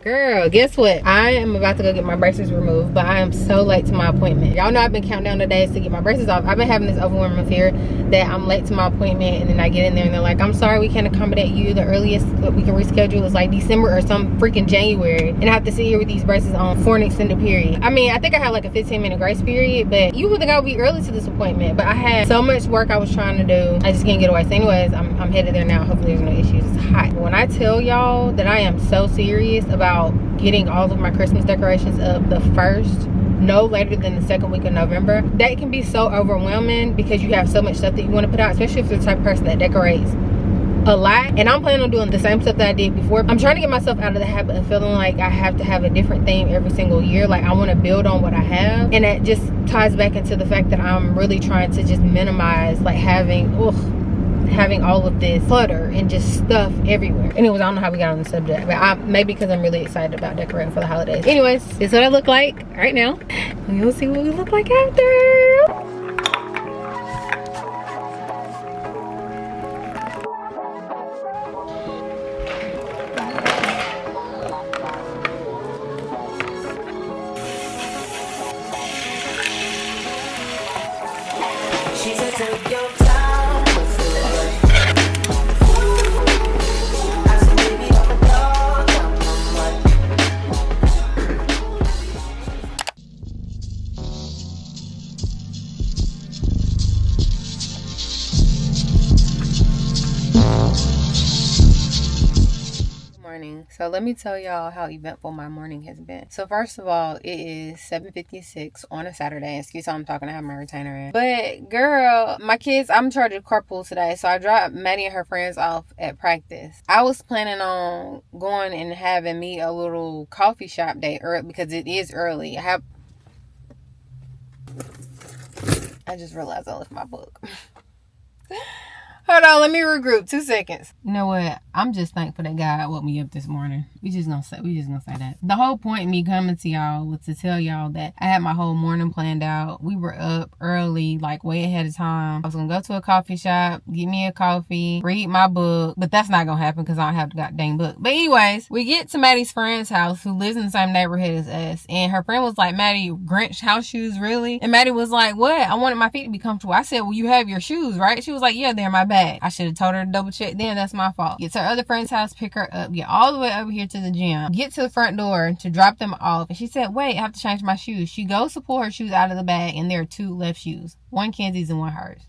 Girl, guess what? I am about to go get my braces removed, but I am so late to my appointment. Y'all know I've been counting down the days to get my braces off. I've been having this overwhelming fear that I'm late to my appointment, and then I get in there and they're like, I'm sorry, we can't accommodate you. The earliest that we can reschedule is like December or some freaking January, and I have to sit here with these braces on for an extended period. I mean, I think I have like a 15-minute grace period, but you would think I would be early to this appointment, but I had so much work I was trying to do. I just can't get away. So anyways, I'm headed there now. Hopefully there's no issues. It's hot. When I tell y'all that I am so serious about getting all of my Christmas decorations up the first, no later than the second week of November, that can be so overwhelming because you have so much stuff that you want to put out, especially if you're the type of person that decorates a lot. And I'm planning on doing the same stuff that I did before. I'm trying to get myself out of the habit of feeling like I have to have a different theme every single year. Like I want to build on what I have, and that just ties back into the fact that I'm really trying to just minimize like having all of this clutter and just stuff everywhere. Anyways, I don't know how we got on the subject, but maybe because I'm really excited about decorating for the holidays. Anyways, this is what I look like right now. We'll see what we look like after. So let me tell y'all how eventful my morning has been. So first of all, it is 7:56 on a Saturday. Excuse me, I'm talking to have my retainer in. But girl, my kids, I'm charged to carpool today. So I dropped Maddie and her friends off at practice. I was planning on going and having me a little coffee shop day early because it is early. I just realized I left my book. Hold on, let me regroup. 2 seconds. You know what? I'm just thankful that God woke me up this morning. We just gonna say that. The whole point of me coming to y'all was to tell y'all that I had my whole morning planned out. We were up early, like way ahead of time. I was gonna go to a coffee shop, get me a coffee, read my book, but that's not gonna happen because I don't have the goddamn book. But anyways, we get to Maddie's friend's house who lives in the same neighborhood as us, and her friend was like, Maddie, Grinch house shoes, really? And Maddie was like, what? I wanted my feet to be comfortable. I said, well, you have your shoes, right? She was like, yeah, they're in my bag. I should have told her to double check then. That's my fault. Get to her other friend's house, pick her up, get all the way over here to the gym, get to the front door to drop them off. And she said, wait, I have to change my shoes. She goes to pull her shoes out of the bag, and there are 2 left shoes. One Kenzie's and one hers.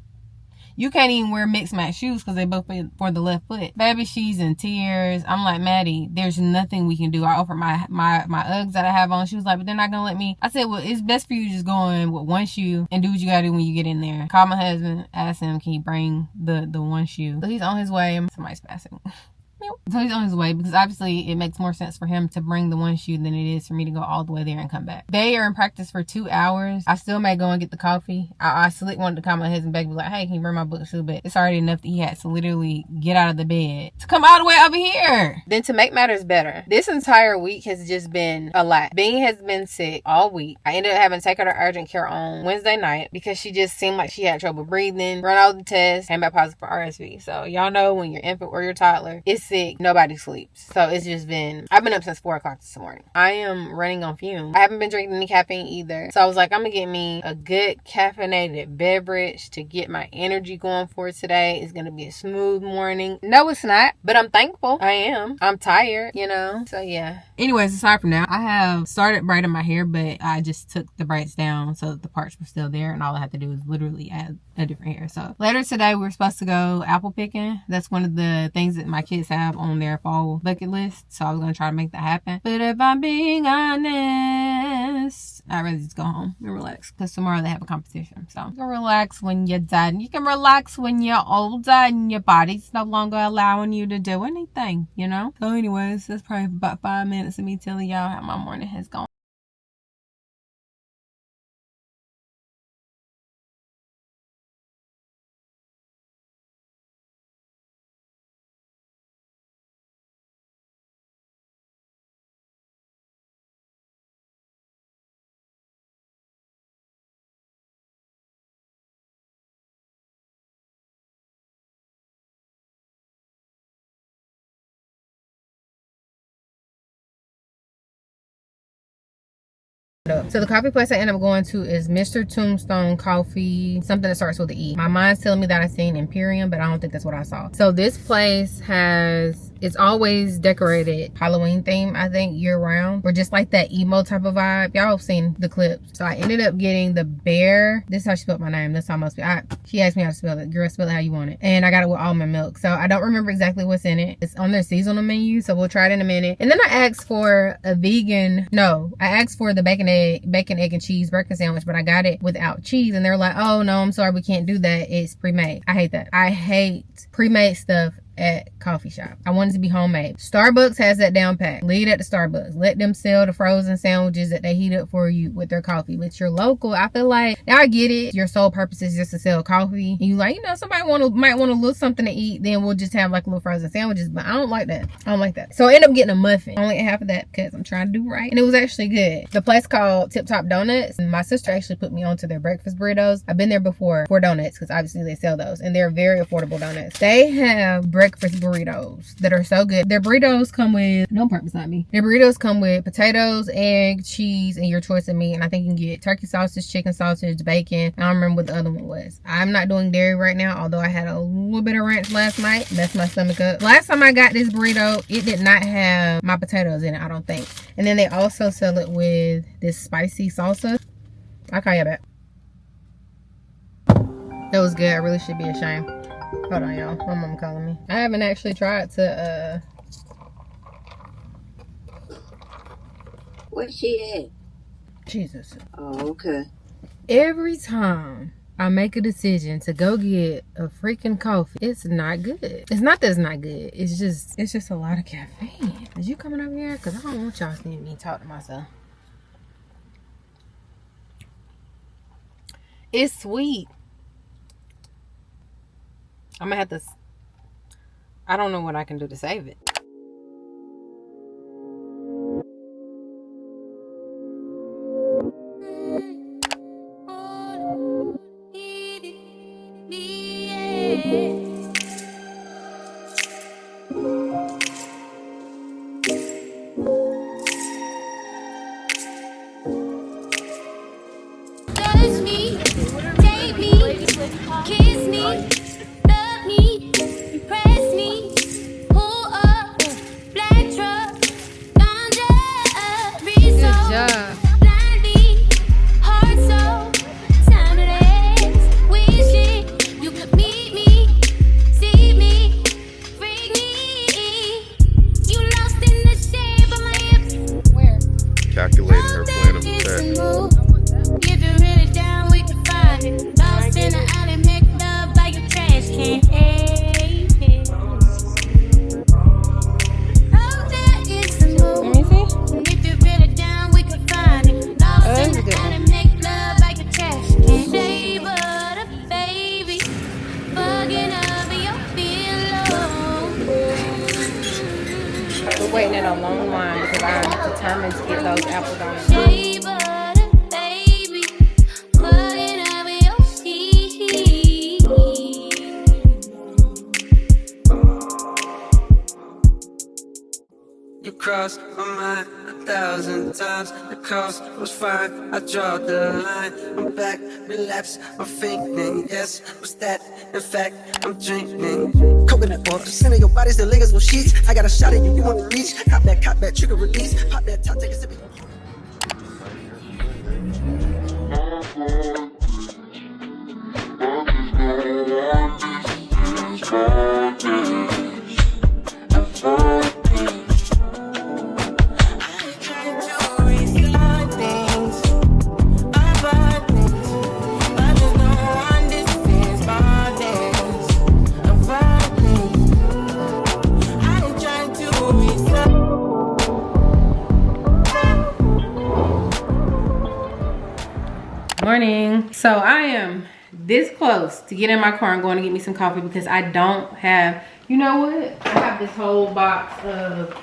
You can't even wear mixed match shoes because they both for the left foot. Baby, she's in tears. I'm like, Maddie, there's nothing we can do. I offered my Uggs that I have on. She was like, but they're not going to let me. I said, well, it's best for you to just go in with one shoe and do what you got to do when you get in there. Call my husband, ask him, can he bring the one shoe? So he's on his way. Somebody's passing. So he's on his way because obviously it makes more sense for him to bring the one shoe than it is for me to go all the way there and come back. They are in practice for 2 hours. I still may go and get the coffee. I wanted to call my husband back and be like, hey, can you bring my book too? But it's already enough that he had to literally get out of the bed to come all the way over here. Then to make matters better, this entire week has just been a lot. Bean has been sick all week. I ended up having to take her to urgent care on Wednesday night because she just seemed like she had trouble breathing. Run all the tests, came back positive for RSV. So y'all know when your infant or your toddler is sick, nobody sleeps. So it's just been, I've been up since 4 o'clock this morning. I am running on fumes. I haven't been drinking any caffeine either. So I was like, I'm gonna get me a good caffeinated beverage to get my energy going for today. It's gonna be a smooth morning. No, it's not, but I'm thankful. I am. I'm tired, so yeah. Anyways, aside from now, I have started braiding my hair, but I just took the braids down so that the parts were still there, and all I had to do was literally add a different hair. So later today, we're supposed to go apple picking. That's one of the things that my kids have on their fall bucket list. So I was going to try to make that happen. But if I'm being honest, I'd rather just go home and relax because tomorrow they have a competition. So you can relax when you're done. You can relax when you're older and your body's no longer allowing you to do anything, So anyways, that's probably about 5 minutes of me telling y'all how my morning has gone. So the coffee place I end up going to is Mr. Tombstone Coffee, something that starts with the E. My mind's telling me that I seen Imperium, but I don't think that's what I saw. So this place it's always decorated Halloween theme, I think, year round, or just like that emo type of vibe. Y'all have seen the clips. So I ended up getting the bear. This is how she spelled my name. That's how most people, she asked me how to spell it. Girl, spell it how you want it. And I got it with almond milk. So I don't remember exactly what's in it. It's on their seasonal menu, so we'll try it in a minute. And then I asked for I asked for the bacon, egg, and cheese breakfast sandwich, but I got it without cheese. And they're like, oh no, I'm sorry, we can't do that. It's pre-made. I hate that. I hate pre-made stuff at coffee shop. I want it to be homemade. Starbucks has that down pat. Leave it at the Starbucks. Let them sell the frozen sandwiches that they heat up for you with their coffee. But your local, I feel like, now I get it. Your sole purpose is just to sell coffee. And you like, somebody might want a little something to eat. Then we'll just have like little frozen sandwiches. But I don't like that. I don't like that. So I end up getting a muffin. I only ate half of that because I'm trying to do right. And it was actually good. The place called Tip Top Donuts. And my sister actually put me onto their breakfast burritos. I've been there before for donuts because obviously they sell those. And they're very affordable donuts. They have breakfast burritos that are so good. Their burritos come with, no purpose, not me. Their burritos come with potatoes, egg, cheese, and your choice of meat. And I think you can get turkey sausage, chicken sausage, bacon. I don't remember what the other one was. I'm not doing dairy right now, although I had a little bit of ranch last night. Messed my stomach up. Last time I got this burrito, it did not have my potatoes in it, I don't think. And then they also sell it with this spicy salsa. I'll call you back. That was good. I really should be ashamed. Hold on, y'all. My mom calling me. I haven't actually tried to, Where's she at? Jesus. Oh, okay. Every time I make a decision to go get a freaking coffee, it's not good. It's not that it's not good. It's just a lot of caffeine. Is you coming over here? Because I don't want y'all seeing me talk to myself. It's sweet. I'm gonna have to, I don't know what I can do to save it. Touch me, take me, kiss me. Impress me, pull up, black truck, ganja, resort, blindly, heart so, time it is, wishing you could meet me, see me, freak me. You lost in the shape of my hips. Where? Calculating her plan of attack. If you really down, we can find it. Lost in the alley, mixed up like a trash can. We're waiting in a long line because I'm determined to get those apple donuts. You crossed my mind 1,000 times. The cost was fine. I draw the line. I'm back, relapse. I'm fainting. Yes, was that? In fact, I'm drinking. Coconut water, center your body's the layers on sheets. I got a shot at you, you want to reach. Cop that, trigger release. Pop that top, take a sip. Morning. So I am this close to getting in my car and going to get me some coffee because I don't have, you know what? I have this whole box of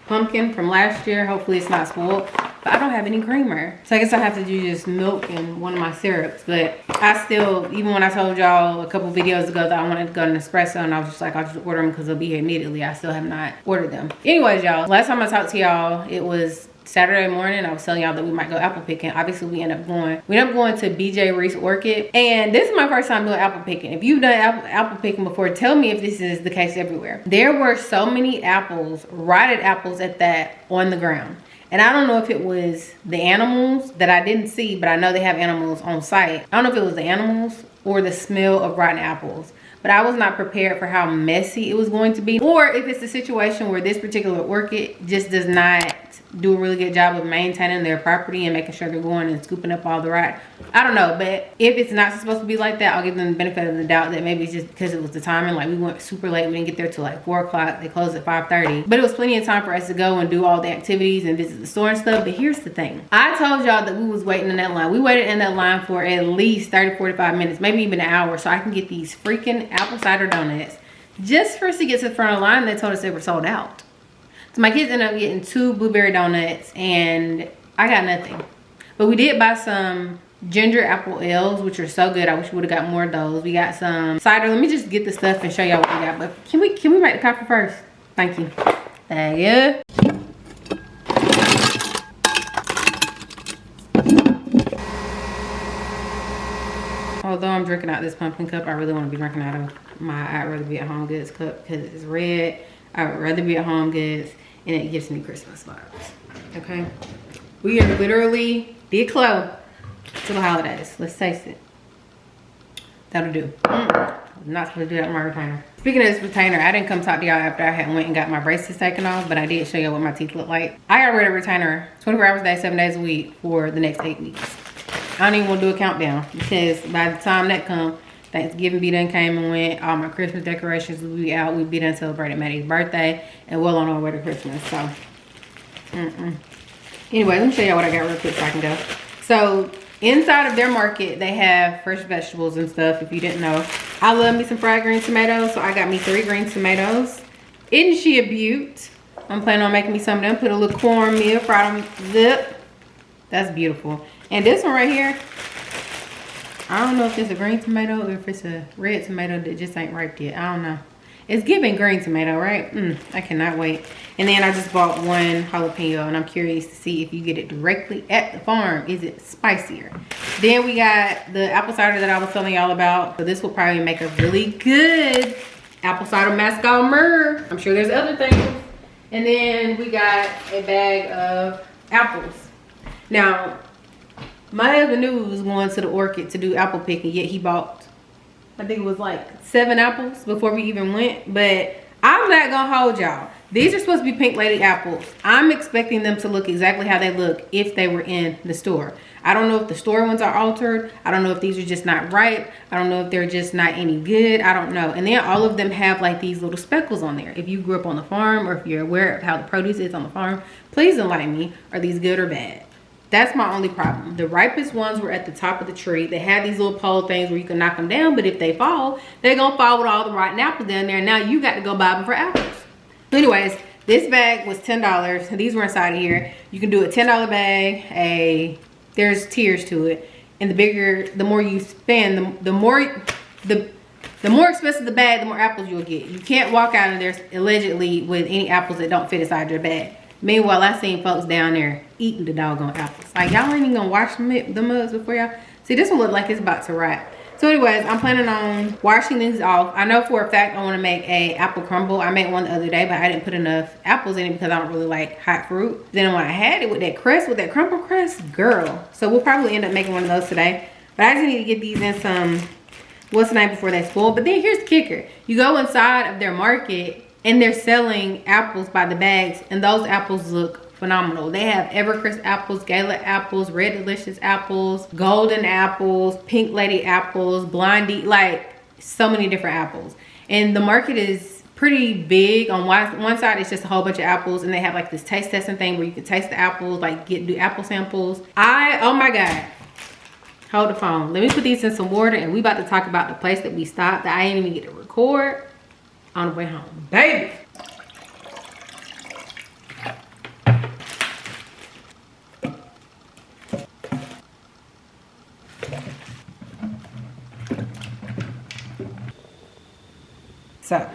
pumpkin from last year. Hopefully it's not spoiled, but I don't have any creamer. So I guess I have to do just milk and one of my syrups. But I still, even when I told y'all a couple videos ago that I wanted to go to Nespresso and I was just like, I'll just order them because they'll be here immediately. I still have not ordered them. Anyways, y'all, last time I talked to y'all, it was Saturday morning, I was telling y'all that we might go apple picking. Obviously, we end up going to BJ Reese Orchard. And this is my first time doing apple picking. If you've done apple picking before, tell me if this is the case everywhere. There were so many apples, rotted apples at that, on the ground. And I don't know if it was the animals that I didn't see, but I know they have animals on site. I don't know if it was the animals or the smell of rotten apples. But I was not prepared for how messy it was going to be. Or if it's a situation where this particular orchid just does not do a really good job of maintaining their property and making sure they're going and scooping up all the rot. I don't know, but if it's not supposed to be like that, I'll give them the benefit of the doubt that maybe it's just because it was the timing. Like, we went super late, we didn't get there till like 4 o'clock. They closed at 5:30. But it was plenty of time for us to go and do all the activities and visit the store and stuff. But here's the thing. I told y'all that we was waiting in that line. We waited in that line for at least 30, 45 minutes, maybe even an hour, so I can get these freaking apple cider donuts. Just for us to get to the front of the line, they told us they were sold out. So my kids ended up getting 2 blueberry donuts and I got nothing. But we did buy some ginger apple ales, which are so good. I wish we would have got more of those. We got some cider. Let me just get the stuff and show y'all what we got. But can we make the coffee first? Thank you. Thank you. Although I'm drinking out this pumpkin cup, I really want to be drinking out of my I'd rather be at home goods cup because it's red. I would rather be at home goods and it gives me Christmas vibes. Okay, we are literally close to the holidays. Let's taste it. That'll do. I'm not supposed to do that in my retainer. Speaking of this retainer, I didn't come talk to y'all after I had went and got my braces taken off, but I did show y'all what my teeth look like. I got rid of a retainer 24 hours a day, 7 days a week for the next 8 weeks. I don't even want to do a countdown because by the time that comes, Thanksgiving be done came and went. All my Christmas decorations will be out. We'll be done celebrating Maddie's birthday and well on our way to Christmas. So, anyway, let me show y'all what I got real quick so I can go. So, inside of their market, they have fresh vegetables and stuff, if you didn't know. I love me some fried green tomatoes, so I got me 3 green tomatoes. Isn't she a beaut? I'm planning on making me some of them. Put a little cornmeal, fried them, zip. That's beautiful. And this one right here, I don't know if it's a green tomato or if it's a red tomato that just ain't ripe yet. I don't know. It's giving green tomato, right? I cannot wait. And then I just bought 1 jalapeno, and I'm curious to see if you get it directly at the farm. Is it spicier? Then we got the apple cider that I was telling y'all about. So this will probably make a really good apple cider mascot myrrh. I'm sure there's other things. And then we got a bag of apples. Now, my husband knew we was going to the orchard to do apple picking, yet he bought, I think it was like 7 apples before we even went. But I'm not gonna hold y'all. These are supposed to be pink lady apples. I'm expecting them to look exactly how they look if they were in the store. I don't know if the store ones are altered. I don't know if these are just not ripe. I don't know if they're just not any good. I don't know. And then all of them have like these little speckles on there. If you grew up on the farm or if you're aware of how the produce is on the farm, please enlighten me. Are these good or bad? That's my only problem. The ripest ones were at the top of the tree. They had these little pole things where you can knock them down, but if they fall, they're gonna fall with all the rotten apples down there. Now you got to go buy them for apples. Anyways, this bag was $10. These were inside of here. You can do a $10 bag. There's tiers to it, and the more you spend, the more expensive the bag, the more apples you'll get. You can't walk out of there allegedly with any apples that don't fit inside your bag. Meanwhile, I seen folks down there eating the doggone apples. Like, y'all ain't even gonna wash the mugs before y'all. See, this one look like it's about to rot. So anyways, I'm planning on washing these off. I know for a fact I want to make a apple crumble. I made one the other day, but I didn't put enough apples in it because I don't really like hot fruit. Then when I had it with that crust, with that crumble crust, girl. So we'll probably end up making one of those today. But I just need to get these in some, what's the name, before they spoil. But then here's the kicker. You go inside of their market and they're selling apples by the bags, and those apples look phenomenal. They have Evercrisp apples, Gala apples, Red Delicious apples, Golden apples, Pink Lady apples, Blondie, like so many different apples. And the market is pretty big. On one side, it's just a whole bunch of apples, and they have like this taste testing thing where you can taste the apples, like do apple samples. Oh my God. Hold the phone. Let me put these in some water, and we about to talk about the place that we stopped that I didn't even get to record on the way home, baby. So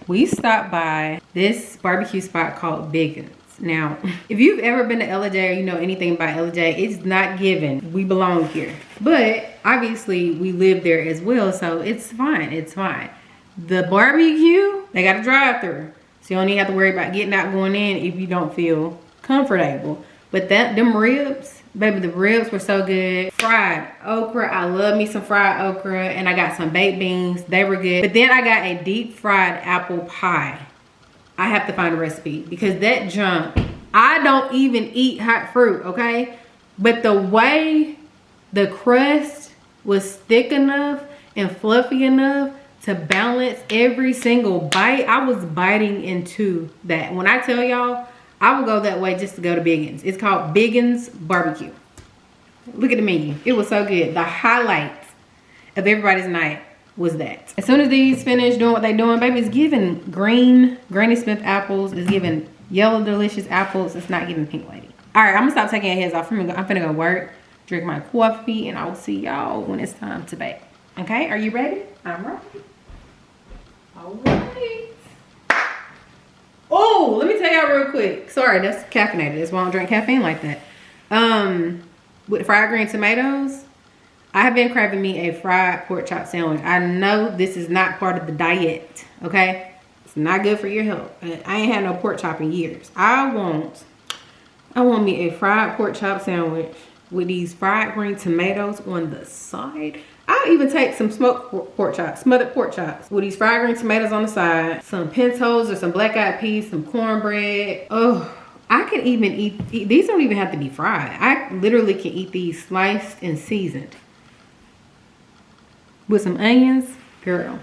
we stopped by this barbecue spot called Biggins. Now, if you've ever been to LJ or you know anything about LJ, it's not given. We belong here. But obviously we live there as well, so it's fine. It's fine. The barbecue, they got a drive-thru. So you don't even have to worry about getting out going in if you don't feel comfortable. But them ribs, baby, the ribs were so good. Fried okra, I love me some fried okra. And I got some baked beans, they were good. But then I got a deep fried apple pie. I have to find a recipe because that junk, I don't even eat hot fruit, okay? But the way the crust was thick enough and fluffy enough to balance every single bite, I was biting into that. When I tell y'all, I will go that way just to go to Biggins. It's called Biggins Barbecue. Look at the menu. It was so good. The highlight of everybody's night was that. As soon as these finish doing what they're doing, baby, it's giving green Granny Smith apples. It's giving yellow delicious apples. It's not giving pink lady. All right, I'm gonna stop taking your heads off. I'm finna go work, drink my coffee, and I will see y'all when it's time to bake. Okay, are you ready? I'm ready. All right. Oh, let me tell y'all real quick. Sorry, that's caffeinated. That's why I don't drink caffeine like that. With fried green tomatoes, I have been craving me a fried pork chop sandwich. I know this is not part of the diet, okay? It's not good for your health. I ain't had no pork chop in years. I want me a fried pork chop sandwich with these fried green tomatoes on the side. I'll even take some smoked pork chops, smothered pork chops with these fried green tomatoes on the side, some pintos or some black eyed peas, some cornbread. Oh, I can even eat these don't even have to be fried. I literally can eat these sliced and seasoned with some onions, girl.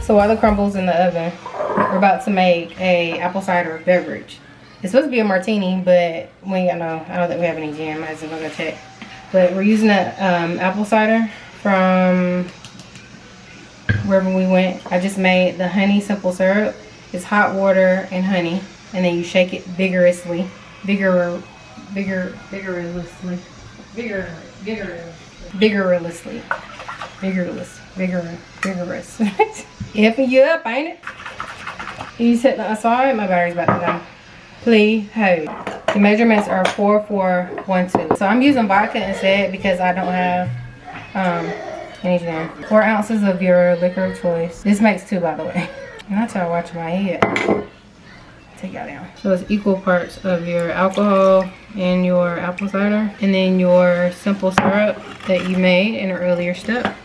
So while the crumble's in the oven, we're about to make a apple cider beverage. It's supposed to be a martini, but we ain't got no, I don't think we have any jam. I just gonna go check. But we're using that apple cider from wherever we went. I just made the honey simple syrup. It's hot water and honey, and then you shake it vigorously. Vigorously. Effing you up, ain't it? You set that aside. My battery's about to go. Please hold. The measurements are 4, 4, 1, 2. So I'm using vodka instead because I don't have any jam. 4 ounces of your liquor of choice. This makes 2, by the way. And I try to watch my head. Take y'all down. So it's equal parts of your alcohol and your apple cider, and then your simple syrup that you made in an earlier step,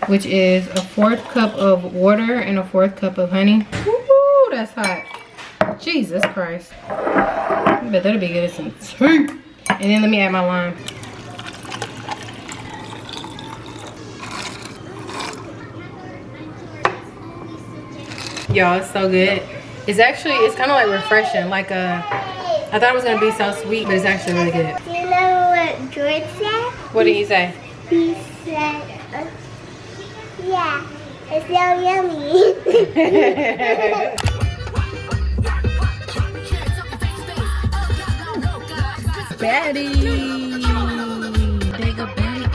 which is a 1/4 cup of water and a 1/4 cup of honey. Woo, that's hot. Jesus Christ. I bet that'll be good as some tea. And then let me add my lime. Y'all, it's so good. It's kind of like refreshing. Like I thought it was gonna be so sweet, but it's actually really good. George said? What did he say? He said, yeah, it's so yummy. Betty. They go Betty.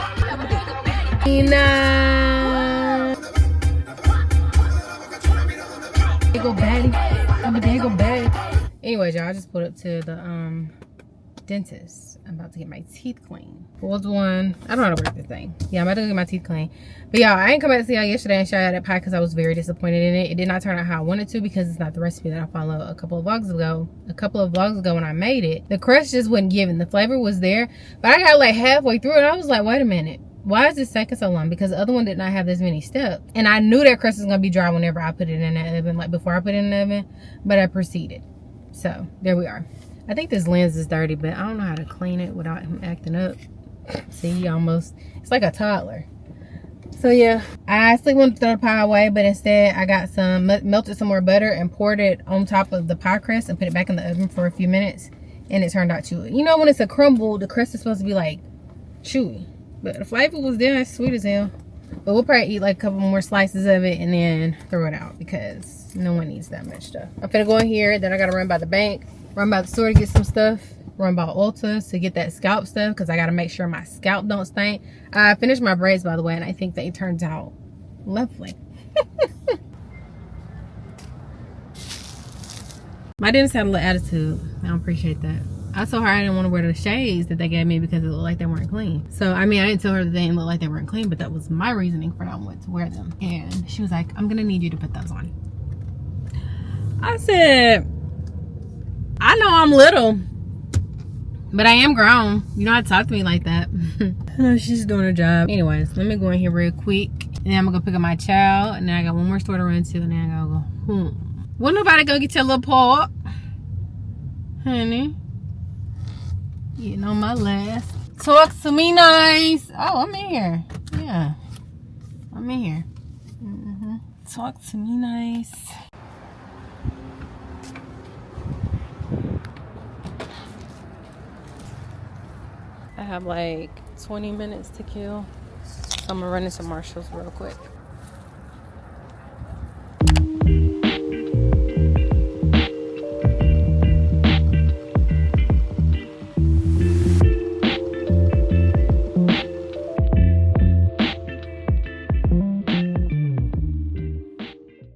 Nina. They go Betty. They go Betty. Anyways, y'all, I just pulled up to the dentist. I'm about to get my teeth clean. Pulled one. I don't know how to work this thing. Yeah, I'm about to go get my teeth clean. But y'all, I ain't come back to see y'all yesterday and show y'all that pie because I was very disappointed in it. It did not turn out how I wanted to because it's not the recipe that I followed a couple of vlogs ago. A couple of vlogs ago when I made it, the crust just wasn't given. The flavor was there, but I got like halfway through and I was like, wait a minute. Why is this taking so long? Because the other one did not have this many steps. And I knew that crust was going to be dry whenever I put it in the oven, like before I put it in the oven, but I proceeded. So there we are. I think this lens is dirty, but I don't know how to clean it without him acting up. See, almost, it's like a toddler. So yeah, I still wanted to throw the pie away, but instead I got some, melted some more butter and poured it on top of the pie crust and put it back in the oven for a few minutes. And it turned out chewy. You know when it's a crumble, the crust is supposed to be like chewy. But the flavor was there, it's sweet as hell. But we'll probably eat like a couple more slices of it and then throw it out because no one needs that much stuff. I'm finna go in here, then I gotta run by the bank, run by the store to get some stuff, run by Ulta to get that scalp stuff because I gotta make sure my scalp don't stink. I finished my braids, by the way, and I think they turned out lovely. My dentist had a little attitude. I don't appreciate that. I told her I didn't want to wear the shades that they gave me because it looked like they weren't clean. So, I mean, I didn't tell her that they didn't look like they weren't clean, but that was my reasoning for not wanting to wear them. And she was like, I'm going to need you to put those on. I said, I know I'm little, but I am grown. You don't have to talk to me like that. I know she's doing her job. Anyways, let me go in here real quick. And then I'm going to go pick up my child. And then I got one more store to run to. And then I got to go home. Won't nobody go get your little paw? Honey. Getting on my last. Talk to me nice. Oh, I'm in here. Yeah. I'm in here. Talk to me nice. I have like 20 minutes to kill. So I'm gonna run into Marshall's real quick.